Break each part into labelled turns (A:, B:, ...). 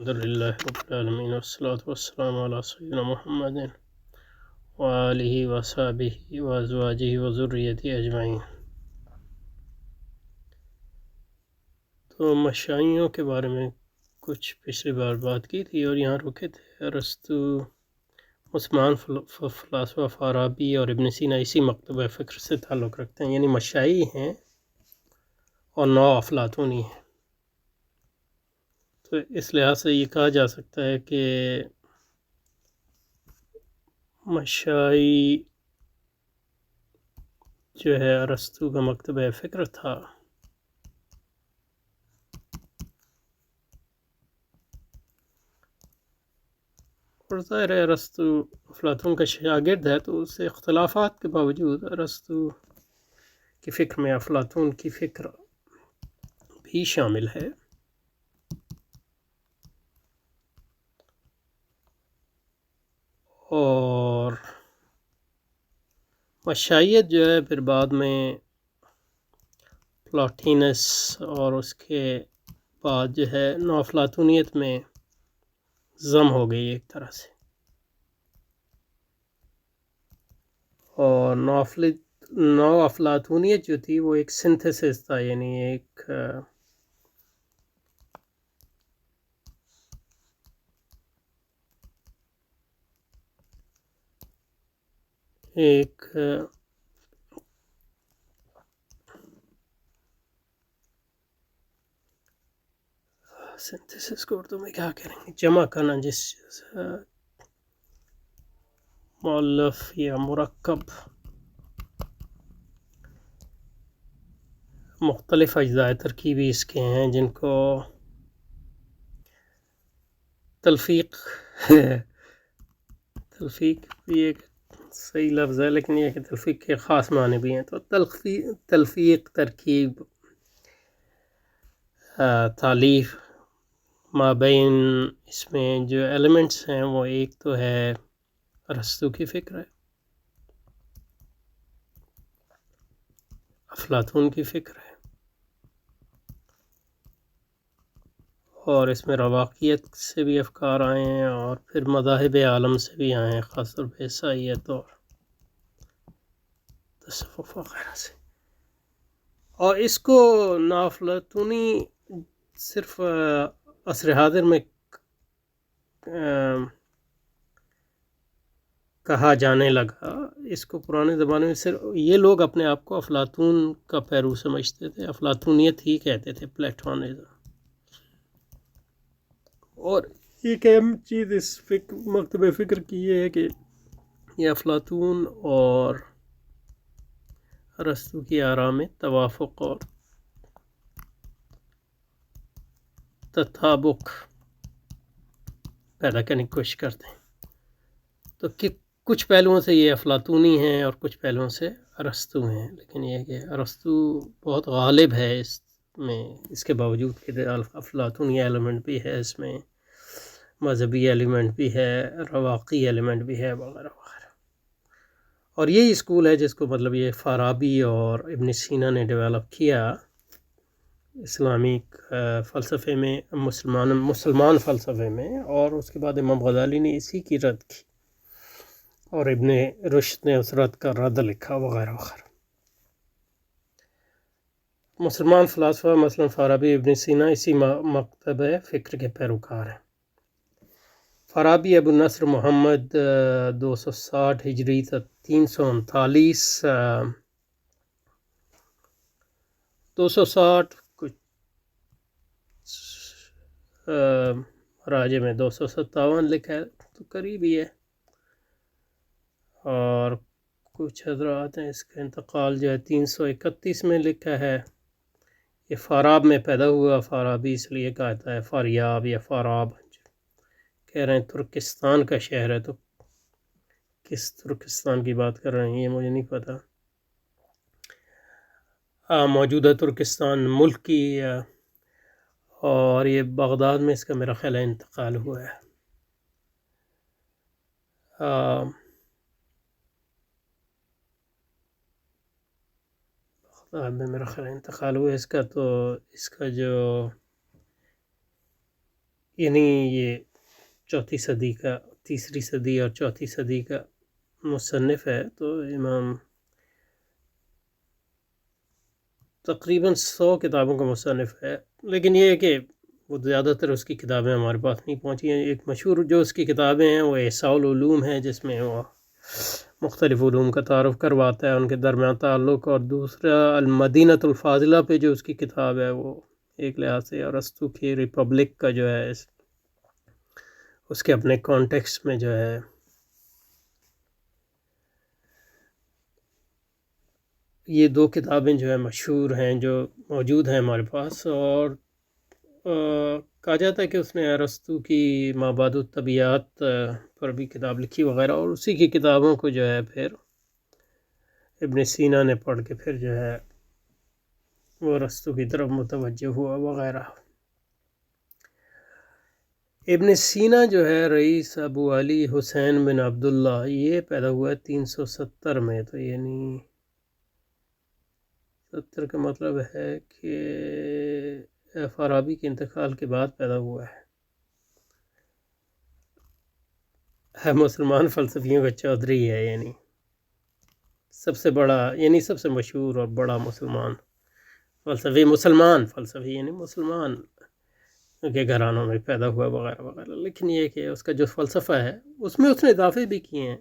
A: الحمد لله رب العالمين والصلاة والسلام على سيدنا محمد وآله وصحبه وأزواجه وذريته أجمعين۔ تو مشائیوں کے بارے میں کچھ پچھلی بار بات کی تھی اور یہاں رکے تھے۔ ارسطو مسلمان فلاسفہ فارابی اور ابن سینا اسی مکتبہ فکر سے تعلق رکھتے ہیں، یعنی مشائی ہیں اور نو افلاطونی ہیں۔ تو اس لحاظ سے یہ کہا جا سکتا ہے کہ مشائی جو ہے ارسطو کا مکتبہ فکر تھا۔ اور ظاہر ہے ارسطو افلاطون کا شاگرد ہے، تو اس سے اختلافات کے باوجود ارسطو کی فکر میں افلاطون کی فکر بھی شامل ہے۔ اور مشائیت جو ہے پھر بعد میں پلاٹینس اور اس کے بعد جو ہے نو افلاطونیت میں ضم ہو گئی ایک طرح سے، اور نو افلاطونیت جو تھی وہ ایک سنتھسس تھا، یعنی ایک سنتھسس کو اردو میں کیا کریں گے، جمع کرنا، جس مؤلف یا مرکب مختلف اجزاء ترکیبی اس کے ہیں، جن کو تلفیق تلفیق بھی ایک صحیح لفظ ہے، لیکن یہ کہ تلفیق کے خاص معنی بھی ہیں۔ تو تلفیق، ترکیب، تالیف، مابین اس میں جو ایلیمنٹس ہیں وہ ایک تو ہے ارسطو کی فکر ہے، افلاطون کی فکر ہے، اور اس میں رواقیت سے بھی افکار آئے ہیں، اور پھر مذاہب عالم سے بھی آئے ہیں، خاص طور پہ عیسائیت اور تصوف وغیرہ سے۔ اور اس کو ناافلاطونی صرف عصر حاضر میں کہا جانے لگا، اس کو پرانے زمانے میں صرف یہ لوگ اپنے آپ کو افلاطون کا پیرو سمجھتے تھے، افلاطونیت ہی کہتے تھے، پلیٹونزم۔ اور ایک اہم چیز اس مکتبہ فکر کی یہ ہے کہ یہ افلاطون اور ارسطو کی آراء میں توافق اور تطابق پیدا کرنے کی کوشش کرتے ہیں۔ تو کچھ پہلوؤں سے یہ افلاطونی ہیں اور کچھ پہلوؤں سے ارسطو ہیں، لیکن یہ کہ ارسطو بہت غالب ہے اس میں، اس کے باوجود کہ افلاطونی ایلیمنٹ بھی ہے اس میں، مذہبی ایلیمنٹ بھی ہے، رواقی ایلیمنٹ بھی ہے، وغیرہ وغیرہ۔ اور یہی اسکول ہے جس کو مطلب یہ فارابی اور ابن سینا نے ڈیولپ کیا اسلامی فلسفے میں، مسلمان فلسفے میں، اور اس کے بعد امام غزالی نے اسی کی رد کی، اور ابن رشد نے اس رد کا رد لکھا، وغیرہ وغیرہ۔ مسلمان فلاسفہ مثلا فارابی، ابن سینا اسی مکتبہ فکر کے پیروکار ہیں۔ فارابی ابو نصر محمد 260 ہجری تا 339 260 کچھ راجے میں 257 لکھا ہے، تو قریب ہی ہے۔ اور کچھ حضرات ہیں اس کا انتقال جو ہے 331 میں لکھا ہے۔ یہ فاراب میں پیدا ہوا، فارابی اس لیے کہتا ہے فاریاب یا فاراب، کہہ رہے ہیں ترکستان کا شہر ہے، تو کس ترکستان کی بات کر رہے ہیں یہ مجھے نہیں پتہ۔ موجودہ ترکستان ملک کی، اور یہ بغداد میں اس کا میرا خیال ہے انتقال ہوا ہے۔ بغداد میں میرا خیال انتقال ہوا ہے اس کا۔ تو اس کا جو یعنی یہ چوتھی صدی کا، تیسری صدی اور چوتھی صدی کا مصنف ہے، تو امام تقریباً 100 کتابوں کا مصنف ہے، لیکن یہ ہے کہ وہ زیادہ تر اس کی کتابیں ہمارے پاس نہیں پہنچی ہیں۔ ایک مشہور جو اس کی کتابیں ہیں وہ احصاء العلوم ہے، جس میں وہ مختلف علوم کا تعارف کرواتا ہے، ان کے درمیان تعلق، اور دوسرا المدینۃ الفاضلہ پہ جو اس کی کتاب ہے وہ ایک لحاظ سے ارسطو کی ریپبلک کا جو ہے اس کے اپنے کانٹیکسٹ میں جو ہے یہ دو کتابیں جو ہے مشہور ہیں جو موجود ہیں ہمارے پاس۔ اور کہا جاتا ہے کہ اس نے ارسطو کی مابعد الطبیعات پر بھی کتاب لکھی وغیرہ، اور اسی کی کتابوں کو جو ہے پھر ابن سینا نے پڑھ کے پھر جو ہے وہ ارسطو کی طرف متوجہ ہوا وغیرہ۔ ابن سینا جو ہے رئیس ابو علی حسین بن عبداللہ، یہ پیدا ہوا ہے 370 میں، تو یعنی 70 کا مطلب ہے کہ فارابی کے انتقال کے بعد پیدا ہوا ہے مسلمان فلسفیوں کا چودھری ہے، یعنی سب سے بڑا، یعنی سب سے مشہور اور بڑا مسلمان فلسفی یعنی مسلمان کے گھرانوں میں پیدا ہوا وغیرہ وغیرہ۔ لیکن یہ کہ اس کا جو فلسفہ ہے اس میں اس نے اضافے بھی کیے ہیں،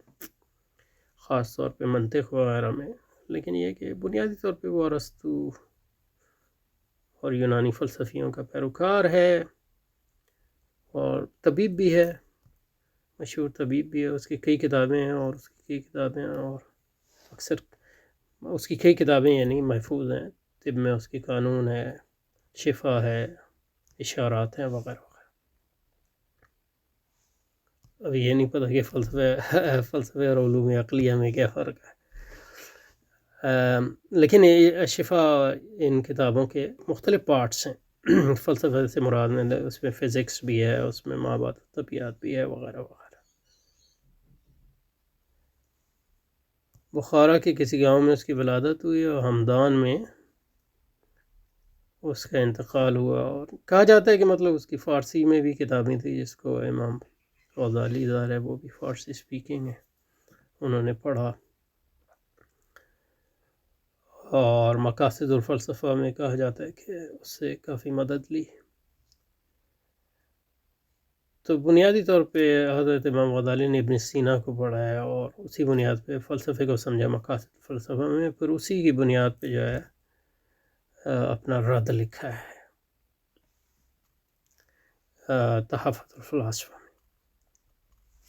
A: خاص طور پہ منطق وغیرہ میں، لیکن یہ کہ بنیادی طور پہ وہ ارسطو اور یونانی فلسفیوں کا پیروکار ہے، اور طبیب بھی ہے، مشہور طبیب بھی ہے۔ اس کی کئی کتابیں ہیں، اور اکثر اس کی کئی کتابیں یعنی محفوظ ہیں۔ طب میں اس کی قانون ہے، شفا ہے، اشارات ہیں وغیرہ وغیرہ۔ اب یہ نہیں پتہ کہ فلسفے اور علوم عقلیہ میں کیا فرق ہے، لیکن شفا ان کتابوں کے مختلف پارٹس ہیں۔ فلسفے سے مراد میں اس میں فزکس بھی ہے، اس میں مابعد طبیعت بھی ہے وغیرہ وغیرہ۔ بخارا کے کسی گاؤں میں اس کی ولادت ہوئی، اور ہمدان میں اس کا انتقال ہوا، اور کہا جاتا ہے کہ مطلب اس کی فارسی میں بھی کتابیں تھیں، جس کو امام غزالی ظاہر ہے وہ بھی فارسی سپیکنگ ہے، انہوں نے پڑھا، اور مقاصد الفلسفہ میں کہا جاتا ہے کہ اس سے کافی مدد لی۔ تو بنیادی طور پہ حضرت امام غزالی نے ابن سینا کو پڑھا ہے، اور اسی بنیاد پہ فلسفے کو سمجھا مقاصد فلسفہ میں، پھر اسی کی بنیاد پہ جو ہے اپنا رد لکھا ہے تحفۃ الفلاسفہ میں۔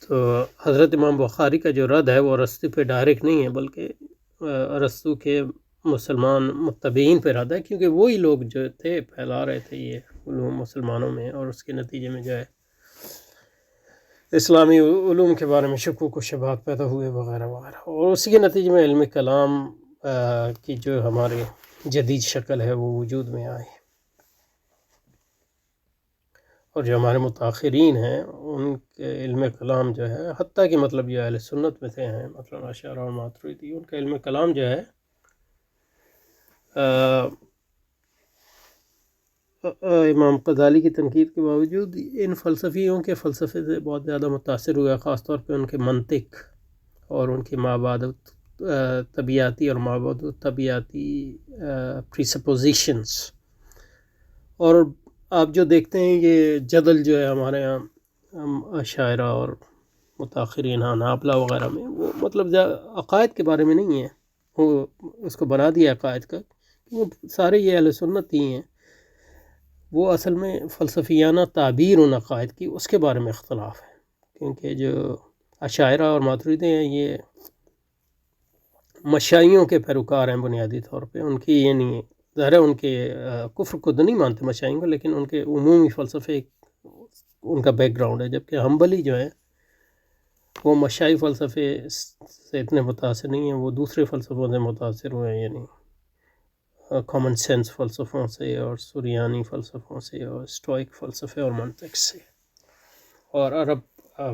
A: تو حضرت امام بخاری کا جو رد ہے وہ ارسطو پہ ڈائریکٹ نہیں ہے، بلکہ ارسطو کے مسلمان متبعین پہ رد ہے، کیونکہ وہی لوگ جو تھے پھیلا رہے تھے یہ علوم مسلمانوں میں، اور اس کے نتیجے میں جو ہے اسلامی علوم کے بارے میں شکوک و شبہات پیدا ہوئے وغیرہ وغیرہ، اور اسی کے نتیجے میں علم کلام کی جو ہمارے جدید شکل ہے وہ وجود میں آئی، اور جو ہمارے متاخرین ہیں ان کے علم کلام جو ہے، حتیٰ کہ مطلب یہ اہل سنت میں سے ہیں، مثلا اشاعرہ اور ماتریدی، ان کا علم کلام جو ہے امام غزالی کی تنقید کے باوجود ان فلسفیوں کے فلسفے سے بہت زیادہ متاثر ہوا، خاص طور پہ ان کے منطق اور ان کی مابعد طبیعتی اور مابعد طبیعتی پریسپوزیشنس۔ اور آپ جو دیکھتے ہیں یہ جدل جو ہے ہمارے یہاں اشاعرہ اور متاخرین حنابلہ وغیرہ میں، وہ مطلب عقائد کے بارے میں نہیں ہے، وہ اس کو بنا دیا عقائد کا، وہ سارے یہ اہل سنت ہی ہیں، وہ اصل میں فلسفیانہ تعبیر ان عقائد کی اس کے بارے میں اختلاف ہے، کیونکہ جو اشاعرہ اور ماتریدی ہیں یہ مشائیوں کے پیروکار ہیں بنیادی طور پہ، ان کی یعنی ظاہر ہے ان کے کفر کو تو نہیں مانتے مشائیوں کو، لیکن ان کے عمومی فلسفے ان کا بیک گراؤنڈ ہے، جبکہ حنبلی جو ہے وہ مشائی فلسفے سے اتنے متاثر نہیں ہیں، وہ دوسرے فلسفوں سے متاثر ہوئے ہیں، یعنی کامن سینس فلسفوں سے، اور سریانی فلسفوں سے، اور اسٹوئک فلسفے اور منطق سے، اور عرب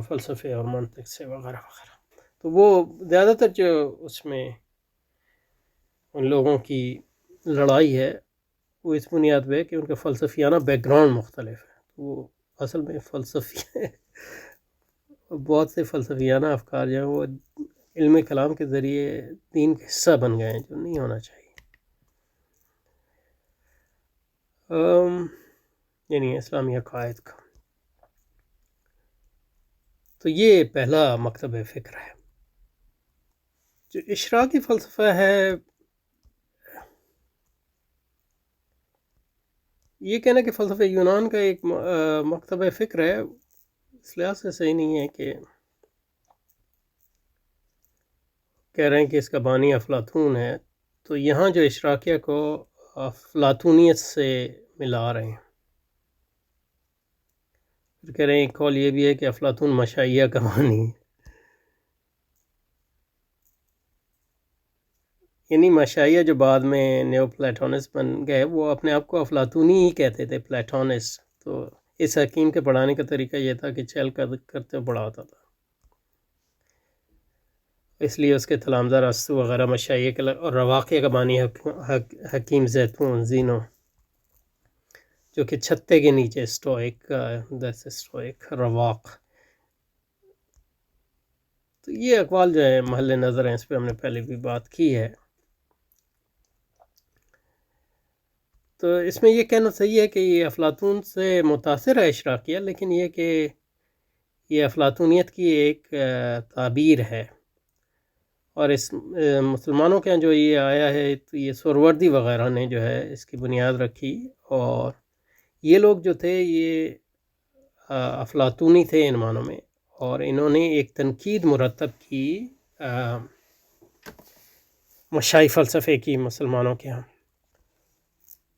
A: فلسفے اور منطق سے وغیرہ وغیرہ۔ تو وہ زیادہ تر جو اس میں ان لوگوں کی لڑائی ہے وہ اس بنیاد پہ کہ ان کا فلسفیانہ بیک گراؤنڈ مختلف ہے، وہ اصل میں فلسفی بہت سے فلسفیانہ افکار جو ہیں وہ علم کلام کے ذریعے دین کا حصہ بن گئے ہیں، جو نہیں ہونا چاہیے. یعنی اسلامی عقائد کا. تو یہ پہلا مکتب فکر ہے. جو اشراقی فلسفہ ہے، یہ کہنا کہ فلسفہ یونان کا ایک مکتب فکر ہے، اس لحاظ سے صحیح نہیں ہے کہ کہہ رہے ہیں کہ اس کا بانی افلاطون ہے. تو یہاں جو اشراقیہ کو افلاطونیت سے ملا رہے ہیں. پھر کہہ رہے ہیں ایک قول یہ بھی ہے کہ افلاطون مشائیہ کا بانی ہے. یعنی مشائیہ جو بعد میں نیو پلیٹونس بن گئے، وہ اپنے آپ کو افلاطونی ہی کہتے تھے، پلیٹونس. تو اس حکیم کے پڑھانے کا طریقہ یہ تھا کہ چل کرتے پڑھاتا تھا، اس لیے اس کے تلامذہ ارسطو وغیرہ مشائیہ کے اور رواقیہ کا بانی حکیم زیتون زینو، جو کہ چھتے کے نیچے اسٹوئک رواق. تو یہ اقوال جو ہے محل نظر ہیں، اس پہ ہم نے پہلے بھی بات کی ہے. تو اس میں یہ کہنا صحیح ہے کہ یہ افلاطون سے متاثر ہے اشراقیہ، لیکن یہ کہ یہ افلاطونیت کی ایک تعبیر ہے. اور اس مسلمانوں کے جو یہ آیا ہے تو یہ سوروردی وغیرہ نے جو ہے اس کی بنیاد رکھی، اور یہ لوگ جو تھے یہ افلاطونی تھے ان معنوں میں، اور انہوں نے ایک تنقید مرتب کی مشائی فلسفے کی مسلمانوں کے ہاں.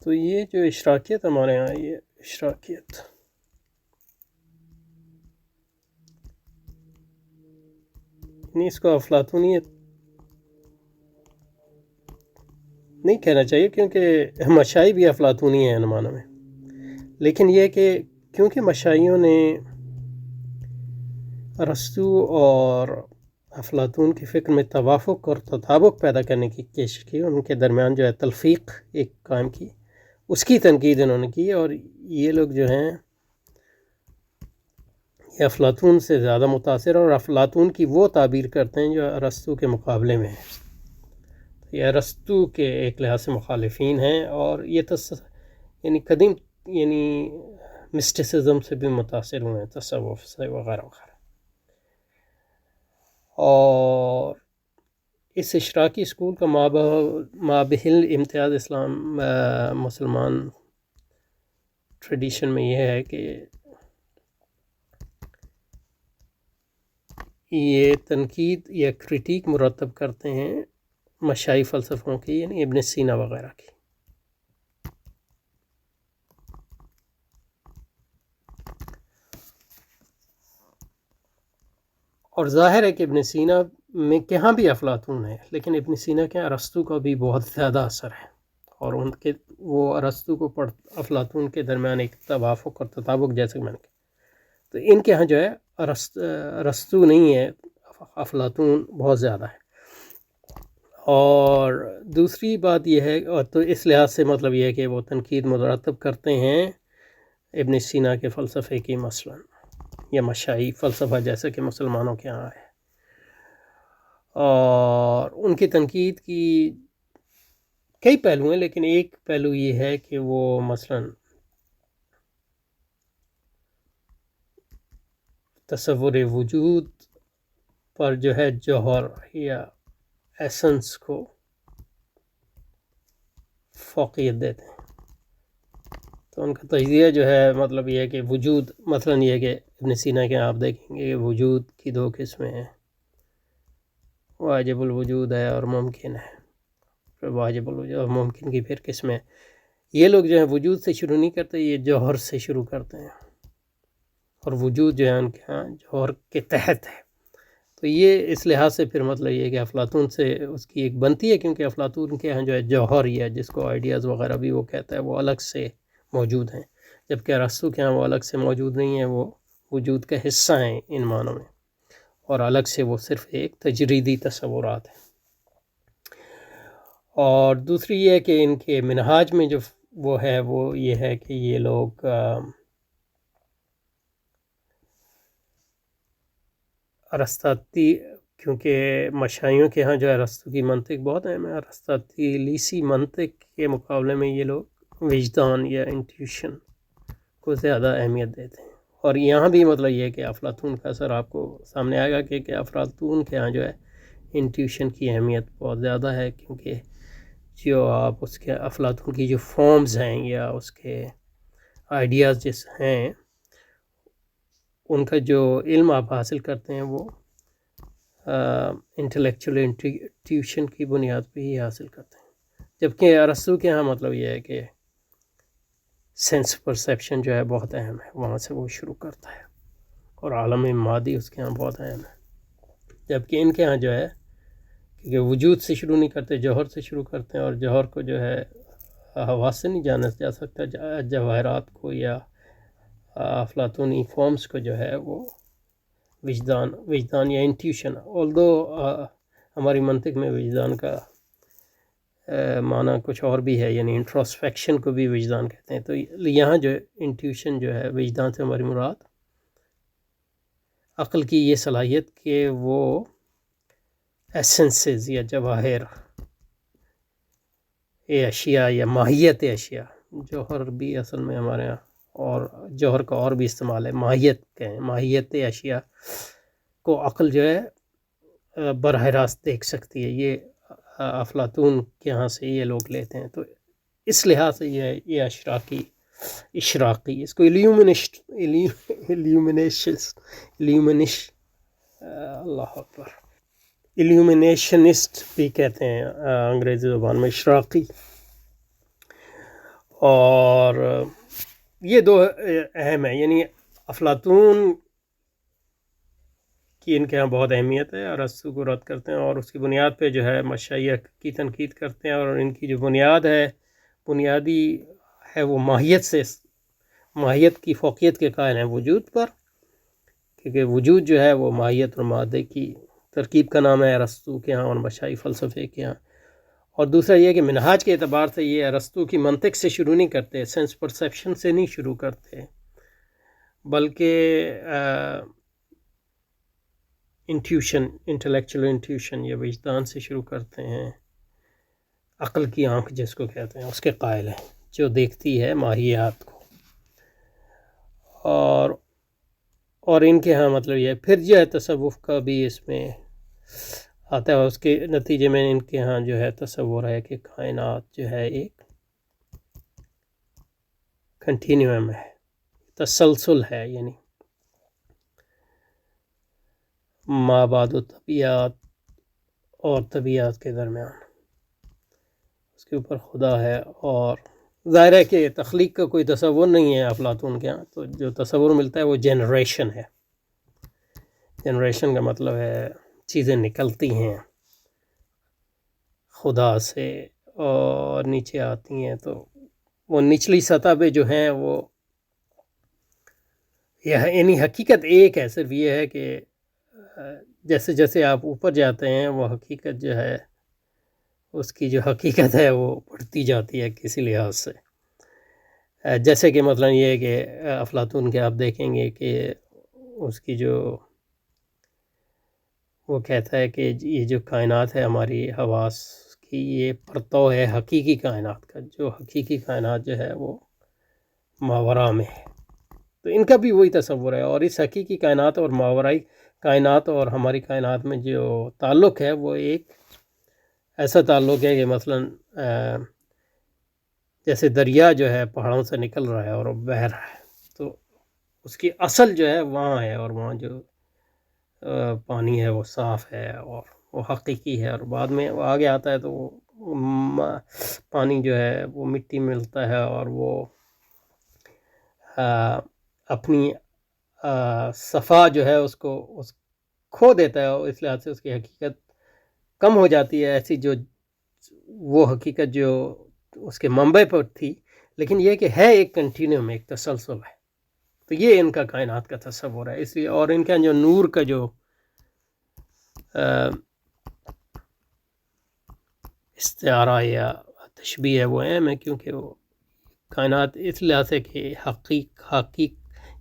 A: تو یہ جو اشراقیت ہمارے ہاں، یہ اشراقیت نہیں، اس کو افلاطونیت نہیں کہنا چاہیے، کیونکہ مشائی بھی افلاطونی ہیں ان معنوں میں. لیکن یہ کہ کیونکہ مشائیوں نے ارسطو اور افلاطون کی فکر میں توافق اور تطابق پیدا کرنے کی کوشش کی، ان کے درمیان جو ہے تلفیق ایک قائم کی، اس کی تنقید انہوں نے کی. اور یہ لوگ جو ہیں یہ افلاطون سے زیادہ متاثر، اور افلاطون کی وہ تعبیر کرتے ہیں جو ارسطو کے مقابلے میں ہے. یہ ارسطو کے ایک لحاظ سے مخالفین ہیں، اور یہ یعنی قدیم یعنی مسٹسزم سے بھی متاثر ہوئے ہیں، تصوف سے وغیرہ وغیرہ. اور اس اشراقی اسکول کا مابحل امتیاز اسلام مسلمان ٹریڈیشن میں یہ ہے کہ یہ تنقید یا کرٹیک مرتب کرتے ہیں مشائی فلسفوں کی، یعنی ابن سینا وغیرہ کی. اور ظاہر ہے کہ ابن سینا میں کہاں بھی افلاطون ہے، لیکن ابن سینا کے ارسطو کا بھی بہت زیادہ اثر ہے، اور ان کے وہ ارسطو کو افلاطون کے درمیان ایک توافق اور تطابق جیسے کہ میں نے کہا. تو ان کے ہاں جو ہے ارسطو نہیں ہے، افلاطون بہت زیادہ ہے. اور دوسری بات یہ ہے، اور تو اس لحاظ سے مطلب یہ ہے کہ وہ تنقید مرتب کرتے ہیں ابن سینا کے فلسفے کی، مثلا یا مشائی فلسفہ جیسے کہ مسلمانوں کے ہاں ہے. اور ان کی تنقید کی کئی پہلو ہیں، لیکن ایک پہلو یہ ہے کہ وہ مثلا تصور وجود پر جو ہے جوہر یا ایسنس کو فوقیت دیتے ہیں. تو ان کا تجزیہ جو ہے مطلب یہ ہے کہ وجود، مثلا یہ ہے کہ ابن سینا کے آپ دیکھیں گے کہ وجود کی دو قسمیں ہیں، واجب الوجود ہے اور ممکن ہے. پھر واجب الوجود اور ممکن کی پھر قسمیں. یہ لوگ جو ہیں وجود سے شروع نہیں کرتے، یہ جوہر سے شروع کرتے ہیں، اور وجود جو ہے ان کے ہاں جوہر کے تحت ہے. تو یہ اس لحاظ سے پھر مطلب یہ ہے کہ افلاطون سے اس کی ایک بنتی ہے، کیونکہ افلاطون کے ہاں جو ہے جوہر یا جس کو آئیڈیاز وغیرہ بھی وہ کہتا ہے وہ الگ سے موجود ہیں، جبکہ ارسطو کے ہاں وہ الگ سے موجود نہیں ہیں، وہ وجود کا حصہ ہیں ان معنوں میں، اور الگ سے وہ صرف ایک تجریدی تصورات ہیں. اور دوسری یہ ہے کہ ان کے منہاج میں جو وہ ہے وہ یہ ہے کہ یہ لوگ ارسطاطی، کیونکہ مشائیوں کے ہاں جو ہے ارسطو کی منطق بہت اہم ہے، ارسطاطیلیسی منطق کے مقابلے میں یہ لوگ وجدان یا انٹیوشن کو زیادہ اہمیت دیتے ہیں۔ اور یہاں بھی مطلب یہ ہے کہ افلاطون کا اثر آپ کو سامنے آئے گا کہ افلاطون کے ہاں جو ہے انٹیوشن کی اہمیت بہت زیادہ ہے، کیونکہ جو آپ اس کے افلاطون کی جو فارمز ہیں یا اس کے آئیڈیاز جس ہیں، ان کا جو علم آپ حاصل کرتے ہیں وہ انٹلیکچوئل انٹیوشن کی بنیاد پہ ہی حاصل کرتے ہیں، جبکہ ارسطو کے ہاں مطلب یہ ہے کہ سینس پرسیپشن جو ہے بہت اہم ہے، وہاں سے وہ شروع کرتا ہے، اور عالم مادی اس کے ہاں بہت اہم ہے، جبکہ ان کے ہاں جو ہے کیونکہ وجود سے شروع نہیں کرتے، جوہر سے شروع کرتے ہیں، اور جوہر کو جو ہے حواس سے نہیں جانا جا سکتا، جواہرات کو یا افلاطونی فارمز کو جو ہے وہ وجدان یا انٹیوشن، آلدو ہماری منطق میں وجدان کا معنی کچھ اور بھی ہے، یعنی انٹروسپیکشن کو بھی وجدان کہتے ہیں، تو یہاں جو انٹیوشن جو ہے وجدان سے ہماری مراد عقل کی یہ صلاحیت کہ وہ ایسنسز یا جواہر اشیاء یا ماہیت اشیاء، جوہر بھی اصل میں ہمارے یہاں اور جوہر کا اور بھی استعمال ہے، ماہیت کہیں، ماہیت اشیاء کو عقل جو ہے براہ راست دیکھ سکتی ہے، یہ افلاطون کے ہاں سے یہ لوگ لیتے ہیں، تو اس لحاظ سے یہ اشراقی اس کو اللہ اکبر ایلیومینیشنسٹ بھی کہتے ہیں انگریزی زبان میں، اشراقی۔ اور یہ دو اہم ہیں، یعنی افلاطون کی ان کے ہاں بہت اہمیت ہے، ارسطو کو رد کرتے ہیں اور اس کی بنیاد پہ جو ہے مشائخ کی تنقید کرتے ہیں، اور ان کی جو بنیادی ہے وہ ماہیت کی فوقیت کے قائل ہیں وجود پر، کیونکہ وجود جو ہے وہ ماہیت اور مادے کی ترکیب کا نام ہے ارسطو کے ہاں اور مشائخ فلسفے کے ہاں۔ اور دوسرا یہ کہ منہاج کے اعتبار سے یہ ارسطو کی منطق سے شروع نہیں کرتے، سینس پرسیپشن سے نہیں شروع کرتے، بلکہ انٹلیکچوئل انٹیوشن یا وجدان سے شروع کرتے ہیں، عقل کی آنکھ جس کو کہتے ہیں اس کے قائل ہیں، جو دیکھتی ہے ماہیات کو، اور ان کے ہاں مطلب یہ پھر جو ہے تصوف کا بھی اس میں آتا ہے، اس کے نتیجے میں ان کے ہاں جو ہے تصور ہے کہ کائنات جو ہے ایک کنٹینیوم ہے، تسلسل ہے، یعنی مابعد و طبیعت اور طبیعت کے درمیان اس کے اوپر خدا ہے، اور ظاہر ہے کہ تخلیق کا کوئی تصور نہیں ہے افلاطون کے ہاں، تو جو تصور ملتا ہے وہ جنریشن ہے، جنریشن کا مطلب ہے چیزیں نکلتی ہیں خدا سے اور نیچے آتی ہیں، تو وہ نچلی سطح پہ جو ہیں وہ یعنی حقیقت ایک ہے، صرف یہ ہے کہ جیسے جیسے آپ اوپر جاتے ہیں وہ حقیقت جو ہے اس کی جو حقیقت ہے وہ بڑھتی جاتی ہے کسی لحاظ سے، جیسے کہ مثلا یہ ہے کہ افلاطون کے آپ دیکھیں گے کہ اس کی جو وہ کہتا ہے کہ یہ جو کائنات ہے ہماری حواس کی، یہ پرتو ہے حقیقی کائنات کا، جو حقیقی کائنات جو ہے وہ ماورا میں ہے، تو ان کا بھی وہی تصور ہے، اور اس حقیقی کائنات اور ماورائی کائنات اور ہماری کائنات میں جو تعلق ہے وہ ایک ایسا تعلق ہے کہ مثلا جیسے دریا جو ہے پہاڑوں سے نکل رہا ہے اور بہہ رہا ہے، تو اس کی اصل جو ہے وہاں ہے، اور وہاں جو پانی ہے وہ صاف ہے اور وہ حقیقی ہے، اور بعد میں وہ آگے آتا ہے تو وہ پانی جو ہے وہ مٹی ملتا ہے اور وہ اپنی صفا جو ہے اس کو کھو دیتا ہے، اور اس لحاظ سے اس کی حقیقت کم ہو جاتی ہے، ایسی جو وہ حقیقت جو اس کے منبع پر تھی، لیکن یہ کہ ہے ایک کنٹینیوم، ایک تسلسل ہے، تو یہ ان کا کائنات کا تصور ہے، اس لیے اور ان کا جو نور کا جو استعارہ یا تشبیہ ہے وہ اہم ہے، کیونکہ وہ کائنات اس لحاظ سے کہ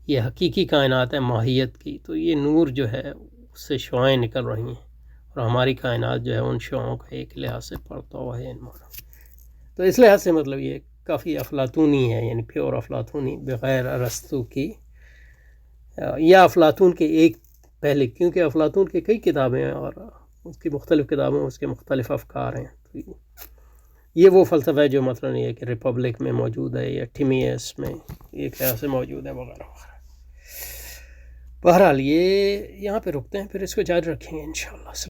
A: یہ حقیقی کائنات ہے ماہیت کی، تو یہ نور جو ہے اس سے شعاعیں نکل رہی ہیں، اور ہماری کائنات جو ہے ان شعاعوں کا ایک لحاظ سے پڑتا ہوا ہے ان معنوں۔ تو اس لحاظ سے مطلب یہ کافی افلاطونی ہے، یعنی پیور افلاطونی بغیر ارسطو کی، یا افلاطون کے ایک پہلے، کیونکہ افلاطون کی کئی کتابیں ہیں اور اس کی مختلف کتابوں اس کے مختلف افکار ہیں۔ تو یہ وہ فلسفہ ہے جو مثلا یہ کہ ریپبلک میں موجود ہے یا ٹیمیس میں ایک لحاظ سے موجود ہے وغیرہ وغیرہ۔ بہرحال یہ یہاں پہ رکتے ہیں، پھر اس کو جاری رکھیں گے انشاءاللہ۔